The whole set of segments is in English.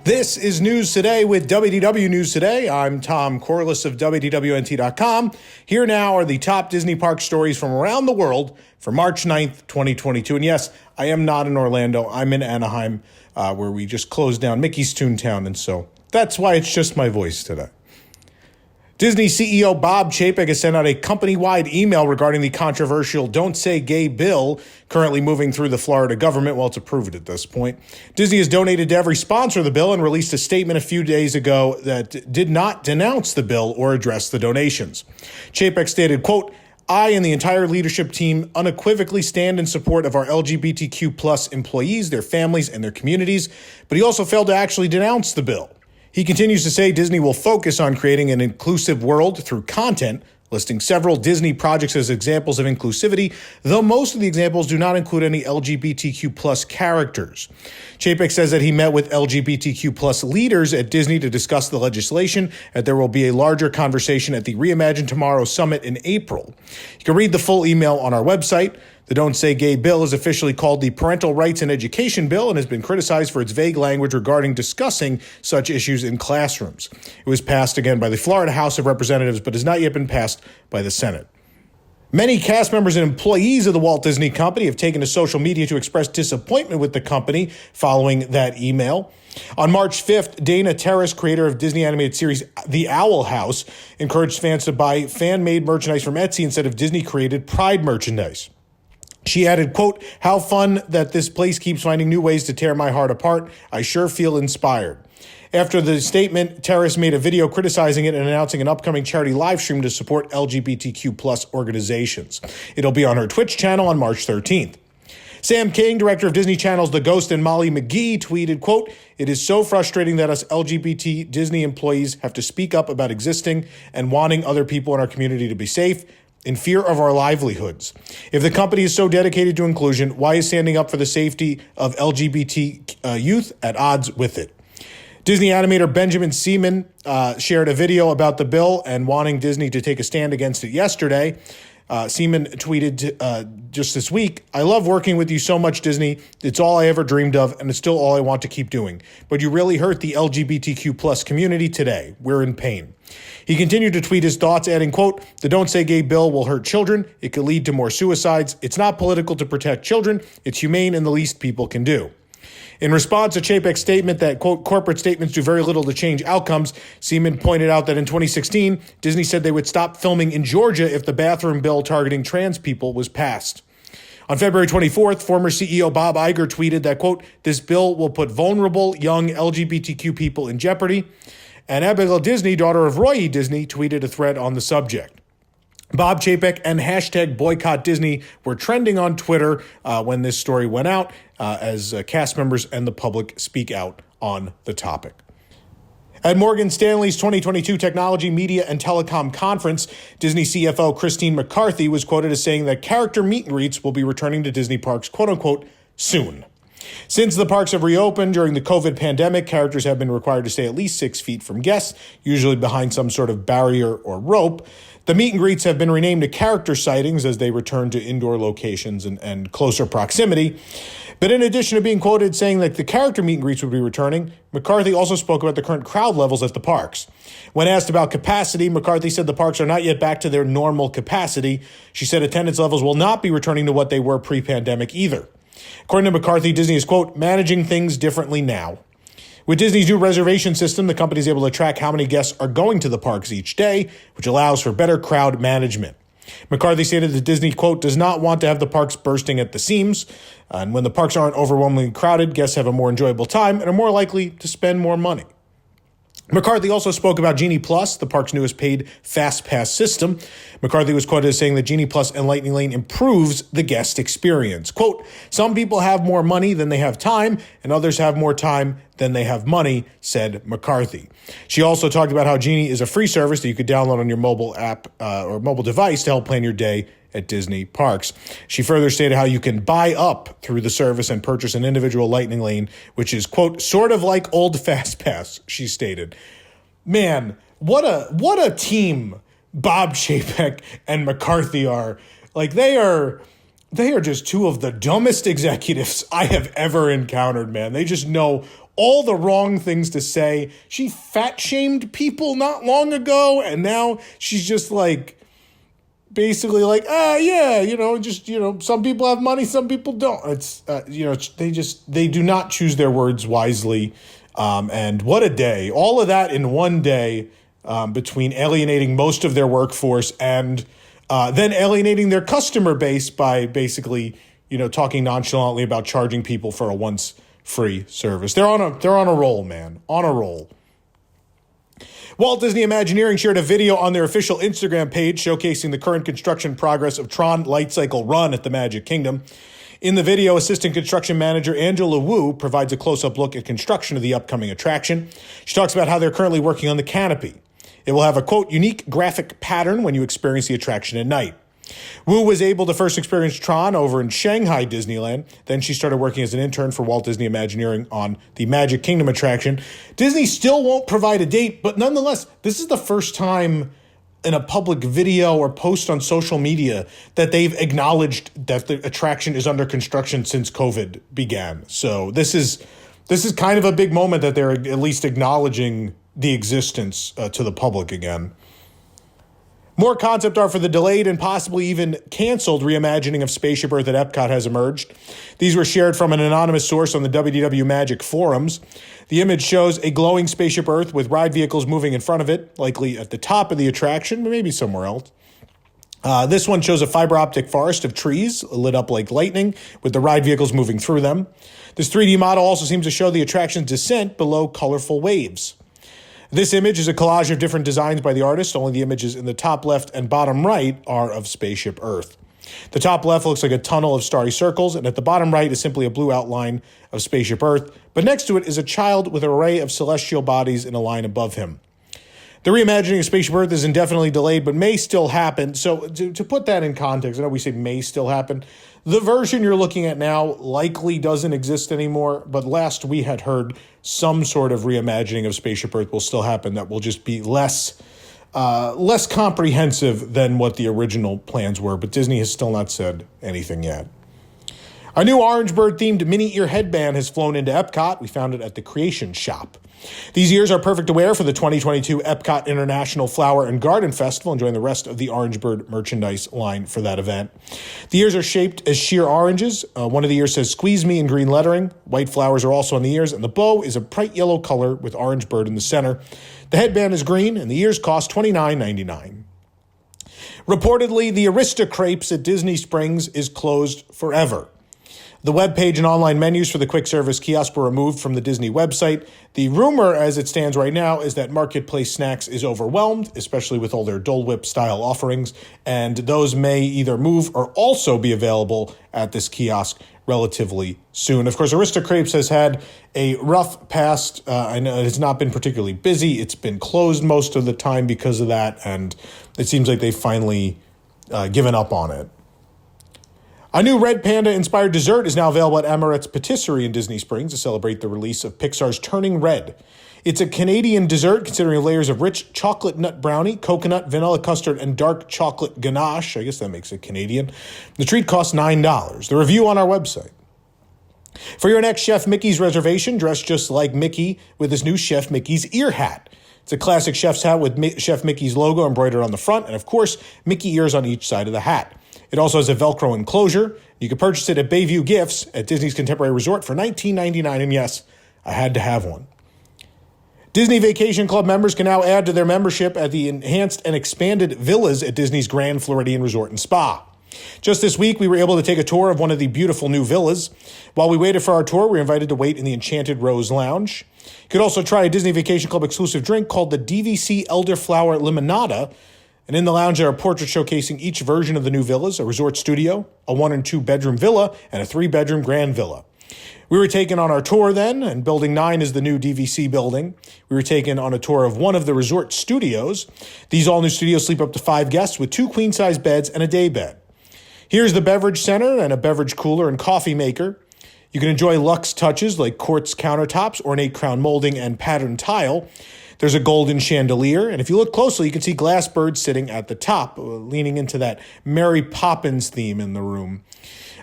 This is News Today with WDW News Today. I'm Tom Corliss of WDWNT.com. Here now are the top Disney park stories from around the world for March 9th, 2022. And yes, I am not in Orlando. I'm in Anaheim, where we just closed down Mickey's Toontown. And so that's why it's just my voice today. Disney CEO Bob Chapek has sent out a company-wide email regarding the controversial Don't Say Gay bill currently moving through the Florida government. Well, it's approved at this point. Disney has donated to every sponsor of the bill and released a statement a few days ago that did not denounce the bill or address the donations. Chapek stated, quote, "I and the entire leadership team unequivocally stand in support of our LGBTQ plus employees, their families, and their communities," but he also failed to actually denounce the bill. He continues to say Disney will focus on creating an inclusive world through content, listing several Disney projects as examples of inclusivity, though most of the examples do not include any LGBTQ plus characters. Chapek says that he met with LGBTQ plus leaders at Disney to discuss the legislation, and there will be a larger conversation at the Reimagine Tomorrow Summit in April. You can read the full email on our website. The Don't Say Gay bill is officially called the Parental Rights and Education Bill and has been criticized for its vague language regarding discussing such issues in classrooms. It was passed again by the Florida House of Representatives, but has not yet been passed by the Senate. Many cast members and employees of the Walt Disney Company have taken to social media to express disappointment with the company following that email. On March 5th, Dana Terrace, creator of Disney animated series The Owl House, encouraged fans to buy fan-made merchandise from Etsy instead of Disney-created Pride merchandise. She added, quote, "How fun that this place keeps finding new ways to tear my heart apart. I sure feel inspired." After the statement, Terrace made a video criticizing it and announcing an upcoming charity live stream to support LGBTQ plus organizations. It'll be on her Twitch channel on March 13th. Sam King, director of Disney Channel's The Ghost and Molly McGee, tweeted, quote, "It is so frustrating that us LGBT Disney employees have to speak up about existing and wanting other people in our community to be safe, in fear of our livelihoods. If the company is so dedicated to inclusion, why is standing up for the safety of LGBT youth at odds with it?" Disney animator Benjamin Seaman shared a video about the bill and wanting Disney to take a stand against it yesterday. Seaman tweeted just this week, "I love working with you so much, Disney. It's all I ever dreamed of, and it's still all I want to keep doing. But you really hurt the LGBTQ plus community today. We're in pain." He continued to tweet his thoughts, adding, quote, "The Don't Say Gay bill will hurt children. It could lead to more suicides. It's not political to protect children. It's humane and the least people can do." In response to Chapek's statement that, quote, "corporate statements do very little to change outcomes," Seaman pointed out that in 2016, Disney said they would stop filming in Georgia if the bathroom bill targeting trans people was passed. On February 24th, former CEO Bob Iger tweeted that, quote, "This bill will put vulnerable young LGBTQ people in jeopardy." And Abigail Disney, daughter of Roy E. Disney, tweeted a thread on the subject. Bob Chapek and hashtag Boycott Disney were trending on Twitter when this story went out as cast members and the public speak out on the topic. At Morgan Stanley's 2022 Technology, Media, and Telecom Conference, Disney CFO Christine McCarthy was quoted as saying that character meet and greets will be returning to Disney parks, quote-unquote, soon. Since the parks have reopened during the COVID pandemic, characters have been required to stay at least 6 feet from guests, usually behind some sort of barrier or rope. The meet and greets have been renamed to character sightings as they return to indoor locations and closer proximity. But in addition to being quoted saying that the character meet and greets would be returning, McCarthy also spoke about the current crowd levels at the parks. When asked about capacity, McCarthy said the parks are not yet back to their normal capacity. She said attendance levels will not be returning to what they were pre-pandemic either. According to McCarthy, Disney is, quote, "managing things differently now." With Disney's new reservation system, the company is able to track how many guests are going to the parks each day, which allows for better crowd management. McCarthy stated that Disney, quote, "does not want to have the parks bursting at the seams. And when the parks aren't overwhelmingly crowded, guests have a more enjoyable time and are more likely to spend more money." McCarthy also spoke about Genie Plus, the park's newest paid Fast Pass system. McCarthy was quoted as saying that Genie Plus and Lightning Lane improves the guest experience. Quote, "Some people have more money than they have time, and others have more time than they have money," said McCarthy. She also talked about how Genie is a free service that you could download on your mobile app or mobile device to help plan your day at Disney parks. She further stated how you can buy up through the service and purchase an individual Lightning Lane, which is, quote, "sort of like old Fast Pass," she stated. Man, what a team Bob Chapek and McCarthy are. Like, they are They are just two of the dumbest executives I have ever encountered, man. They just know all the wrong things to say. She fat-shamed people not long ago, and now she's just like, basically like, yeah, some people have money, some people don't. It's, they do not choose their words wisely. And what a day. All of that in one day, between alienating most of their workforce and then alienating their customer base by basically, talking nonchalantly about charging people for a once free service. They're on a roll, man. On a roll. Walt Disney Imagineering shared a video on their official Instagram page showcasing the current construction progress of Tron Light Cycle Run at the Magic Kingdom. In the video, Assistant Construction Manager Angela Wu provides a close-up look at construction of the upcoming attraction. She talks about how they're currently working on the canopy. It will have a, quote, unique graphic pattern when you experience the attraction at night. Wu was able to first experience Tron over in Shanghai Disneyland. Then she started working as an intern for Walt Disney Imagineering on the Magic Kingdom attraction. Disney still won't provide a date, but nonetheless, this is the first time in a public video or post on social media that they've acknowledged that the attraction is under construction since COVID began. So this is kind of a big moment that they're at least acknowledging the existence to the public again. More concept art for the delayed and possibly even canceled reimagining of Spaceship Earth at Epcot has emerged. These were shared from an anonymous source on the WDW Magic forums. The image shows a glowing Spaceship Earth with ride vehicles moving in front of it, likely at the top of the attraction, but maybe somewhere else. This one shows a fiber optic forest of trees lit up like lightning with the ride vehicles moving through them. This 3D model also seems to show the attraction's descent below colorful waves. This image is a collage of different designs by the artist. Only the images in the top left and bottom right are of Spaceship Earth. The top left looks like a tunnel of starry circles, and at the bottom right is simply a blue outline of Spaceship Earth, but next to it is a child with an array of celestial bodies in a line above him. The reimagining of Spaceship Earth is indefinitely delayed, but may still happen. So to put that in context, I know we say may still happen. The version you're looking at now likely doesn't exist anymore, but last we had heard some sort of reimagining of Spaceship Earth will still happen that will just be less comprehensive than what the original plans were, but Disney has still not said anything yet. A new Orange Bird-themed mini-ear headband has flown into Epcot. We found it at the Creation Shop. These ears are perfect to wear for the 2022 Epcot International Flower and Garden Festival, and join the rest of the Orange Bird merchandise line for that event. The ears are shaped as sheer oranges. One of the ears says "Squeeze Me" in green lettering. White flowers are also on the ears, and the bow is a bright yellow color with Orange Bird in the center. The headband is green, and the ears cost $29.99. Reportedly, the Aristocrapes at Disney Springs is closed forever. The webpage and online menus for the quick service kiosk were removed from the Disney website. The rumor, as it stands right now, is that Marketplace Snacks is overwhelmed, especially with all their Dole Whip-style offerings, and those may either move or also be available at this kiosk relatively soon. Of course, Aristocrapes has had a rough past. I know it has not been particularly busy. It's been closed most of the time because of that, and it seems like they've finally given up on it. A new Red Panda-inspired dessert is now available at Amaret's Patisserie in Disney Springs to celebrate the release of Pixar's Turning Red. It's a Canadian dessert considering layers of rich chocolate nut brownie, coconut, vanilla custard, and dark chocolate ganache. I guess that makes it Canadian. The treat costs $9. The review on our website. For your next Chef Mickey's reservation, dress just like Mickey with his new Chef Mickey's ear hat. It's a classic chef's hat with Chef Mickey's logo embroidered on the front, and of course, Mickey ears on each side of the hat. It also has a Velcro enclosure. You can purchase it at Bayview Gifts at Disney's Contemporary Resort for $19.99, and yes, I had to have one. Disney Vacation Club members can now add to their membership at the enhanced and expanded villas at Disney's Grand Floridian Resort and Spa. Just this week, we were able to take a tour of one of the beautiful new villas. While we waited for our tour, we were invited to wait in the Enchanted Rose Lounge. You could also try a Disney Vacation Club exclusive drink called the DVC Elderflower Limonada. And in the lounge, there are portraits showcasing each version of the new villas, a resort studio, a 1- and 2-bedroom villa, and a 3-bedroom grand villa. We were taken on our tour then, and Building 9 is the new DVC building. We were taken on a tour of one of the resort studios. These all-new studios sleep up to 5 guests with 2 queen-size beds and a day bed. Here's the beverage center and a beverage cooler and coffee maker. You can enjoy luxe touches like quartz countertops, ornate crown molding, and patterned tile. There's a golden chandelier, and if you look closely, you can see glass birds sitting at the top, leaning into that Mary Poppins theme in the room.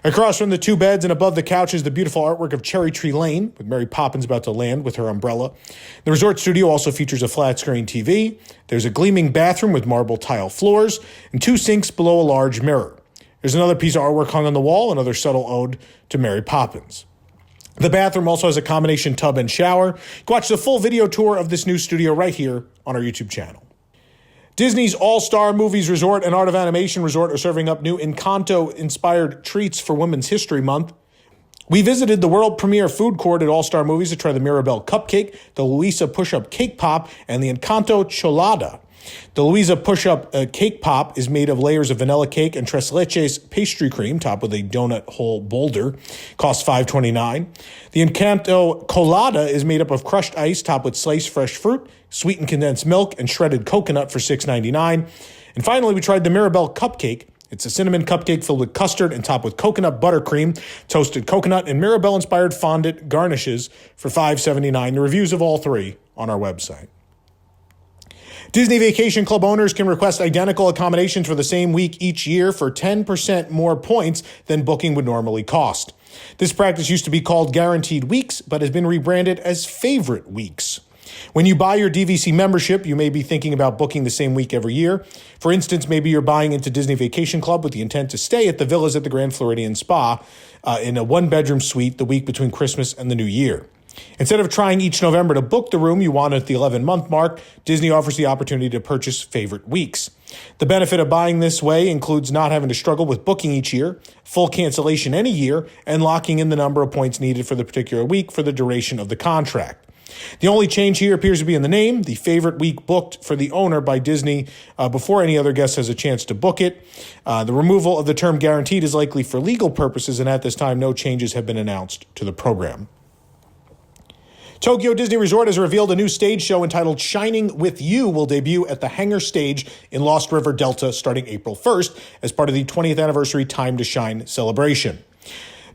Across from the two beds and above the couch is the beautiful artwork of Cherry Tree Lane, with Mary Poppins about to land with her umbrella. The resort studio also features a flat-screen TV. There's a gleaming bathroom with marble tile floors and 2 sinks below a large mirror. There's another piece of artwork hung on the wall, another subtle ode to Mary Poppins. The bathroom also has a combination tub and shower. You can watch the full video tour of this new studio right here on our YouTube channel. Disney's All-Star Movies Resort and Art of Animation Resort are serving up new Encanto-inspired treats for Women's History Month. We visited the world premiere food court at All-Star Movies to try the Mirabelle Cupcake, the Luisa Push-Up Cake Pop, and the Encanto Cholada. The Luisa Push-Up Cake Pop is made of layers of vanilla cake and tres leches pastry cream, topped with a donut hole boulder. Costs $5.29. The Encanto Colada is made up of crushed ice, topped with sliced fresh fruit, sweetened condensed milk, and shredded coconut for $6.99. And finally, we tried the Mirabelle Cupcake. It's a cinnamon cupcake filled with custard and topped with coconut buttercream, toasted coconut, and Mirabelle-inspired fondant garnishes for $5.79. The reviews of all three on our website. Disney Vacation Club owners can request identical accommodations for the same week each year for 10% more points than booking would normally cost. This practice used to be called Guaranteed Weeks, but has been rebranded as Favorite Weeks. When you buy your DVC membership, you may be thinking about booking the same week every year. For instance, maybe you're buying into Disney Vacation Club with the intent to stay at the villas at the Grand Floridian Spa in a one-bedroom suite the week between Christmas and the New Year. Instead of trying each November to book the room you want at the 11-month mark, Disney offers the opportunity to purchase favorite weeks. The benefit of buying this way includes not having to struggle with booking each year, full cancellation any year, and locking in the number of points needed for the particular week for the duration of the contract. The only change here appears to be in the name, the favorite week booked for the owner by Disney before any other guest has a chance to book it. The removal of the term guaranteed is likely for legal purposes, and at this time, no changes have been announced to the program. Tokyo Disney Resort has revealed a new stage show entitled Shining With You will debut at the Hangar Stage in Lost River Delta starting April 1st as part of the 20th anniversary Time to Shine celebration.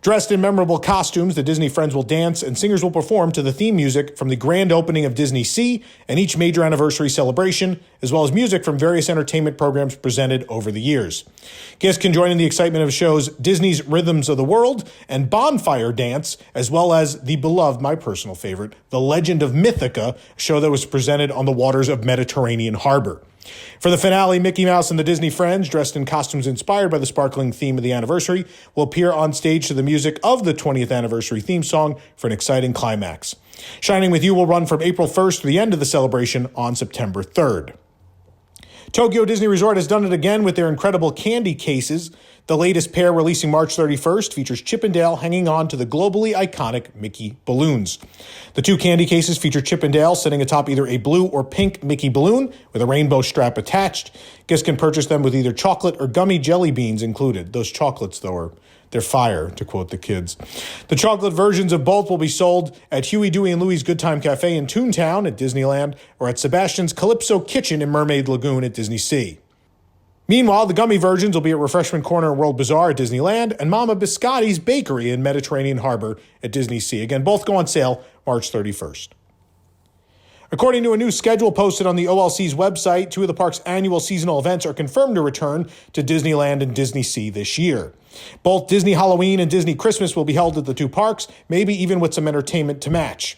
Dressed in memorable costumes, the Disney friends will dance and singers will perform to the theme music from the grand opening of Disney Sea and each major anniversary celebration, as well as music from various entertainment programs presented over the years. Guests can join in the excitement of shows Disney's Rhythms of the World and Bonfire Dance, as well as the beloved, my personal favorite, The Legend of Mythica, a show that was presented on the waters of Mediterranean Harbor. For the finale, Mickey Mouse and the Disney friends, dressed in costumes inspired by the sparkling theme of the anniversary, will appear on stage to the music of the 20th anniversary theme song for an exciting climax. Shining With You will run from April 1st to the end of the celebration on September 3rd. Tokyo Disney Resort has done it again with their incredible candy cases. The latest pair, releasing March 31st, features Chip and Dale hanging on to the globally iconic Mickey balloons. The two candy cases feature Chip and Dale sitting atop either a blue or pink Mickey balloon with a rainbow strap attached. Guests can purchase them with either chocolate or gummy jelly beans included. Those chocolates, though, they're fire, to quote the kids. The chocolate versions of both will be sold at Huey, Dewey, and Louie's Good Time Cafe in Toontown at Disneyland or at Sebastian's Calypso Kitchen in Mermaid Lagoon at Disney Sea. Meanwhile, the gummy versions will be at Refreshment Corner and World Bazaar at Disneyland and Mama Biscotti's Bakery in Mediterranean Harbor at Disney Sea. Again, both go on sale March 31st. According to a new schedule posted on the OLC's website, two of the park's annual seasonal events are confirmed to return to Disneyland and Disney Sea this year. Both Disney Halloween and Disney Christmas will be held at the two parks, maybe even with some entertainment to match.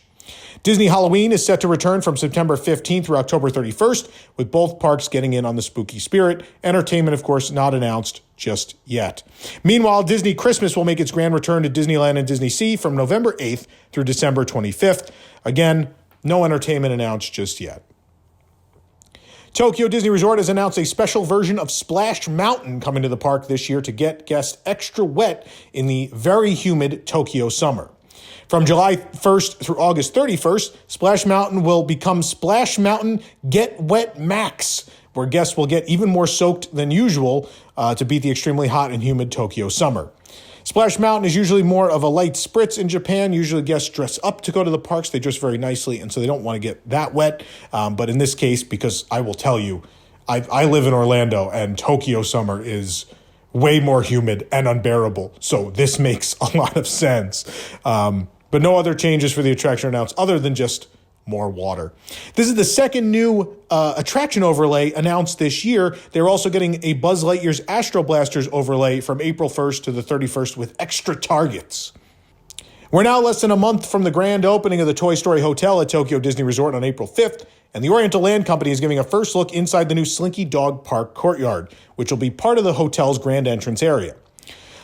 Disney Halloween is set to return from September 15th through October 31st, with both parks getting in on the spooky spirit. Entertainment, of course, not announced just yet. Meanwhile, Disney Christmas will make its grand return to Disneyland and Disney Sea from November 8th through December 25th. Again, no entertainment announced just yet. Tokyo Disney Resort has announced a special version of Splash Mountain coming to the park this year to get guests extra wet in the very humid Tokyo summer. From July 1st through August 31st, Splash Mountain will become Splash Mountain Get Wet Max, where guests will get even more soaked than usual to beat the extremely hot and humid Tokyo summer. Splash Mountain is usually more of a light spritz in Japan. Usually guests dress up to go to the parks. They dress very nicely, and so they don't want to get that wet. But in this case, because I will tell you, I live in Orlando, and Tokyo summer is way more humid and unbearable. So this makes a lot of sense. But no other changes for the attraction announced other than just more water. This is the second new attraction overlay announced this year. They're also getting a Buzz Lightyear's Astro Blasters overlay from April 1st to the 31st with extra targets. We're now less than a month from the grand opening of the Toy Story Hotel at Tokyo Disney Resort on April 5th, and the Oriental Land Company is giving a first look inside the new Slinky Dog Park courtyard, which will be part of the hotel's grand entrance area.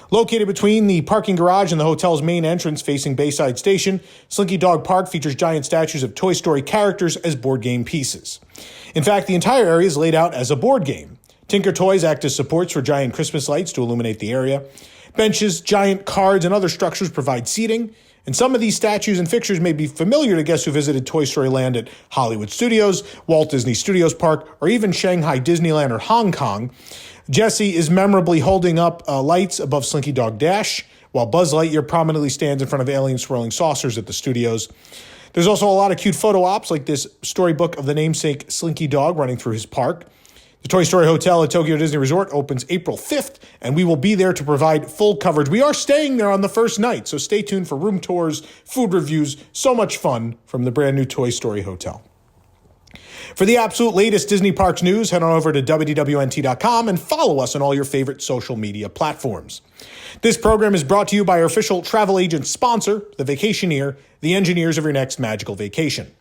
Located between the parking garage and the hotel's main entrance facing Bayside Station, Slinky Dog Park features giant statues of Toy Story characters as board game pieces. In fact, the entire area is laid out as a board game. Tinker Toys act as supports for giant Christmas lights to illuminate the area. Benches, giant cards, and other structures provide seating. And some of these statues and fixtures may be familiar to guests who visited Toy Story Land at Hollywood Studios, Walt Disney Studios Park, or even Shanghai Disneyland or Hong Kong. Jessie is memorably holding up lights above Slinky Dog Dash, while Buzz Lightyear prominently stands in front of alien swirling saucers at the studios. There's also a lot of cute photo ops, like this storybook of the namesake Slinky Dog running through his park. The Toy Story Hotel at Tokyo Disney Resort opens April 5th, and we will be there to provide full coverage. We are staying there on the first night, so stay tuned for room tours, food reviews, so much fun from the brand new Toy Story Hotel. For the absolute latest Disney Parks news, head on over to WDWNT.com and follow us on all your favorite social media platforms. This program is brought to you by our official travel agent sponsor, The Vacationeer, the engineers of your next magical vacation.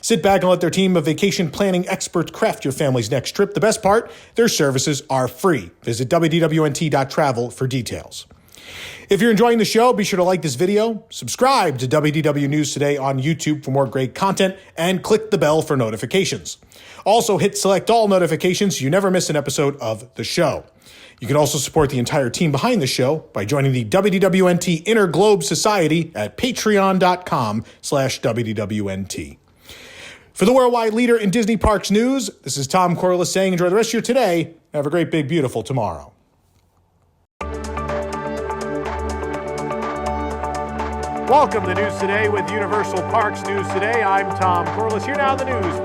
Sit back and let their team of vacation planning experts craft your family's next trip. The best part, their services are free. Visit WDWNT.travel for details. If you're enjoying the show, be sure to like this video, subscribe to WDW News Today on YouTube for more great content, and click the bell for notifications. Also, hit select all notifications so you never miss an episode of the show. You can also support the entire team behind the show by joining the WDWNT Inner Globe Society at patreon.com/WDWNT. For the worldwide leader in Disney Parks news, this is Tom Corliss saying enjoy the rest of your today. Have a great, big, beautiful tomorrow. Welcome to News Today with Universal Parks News Today. I'm Tom Corliss. Here now in the news.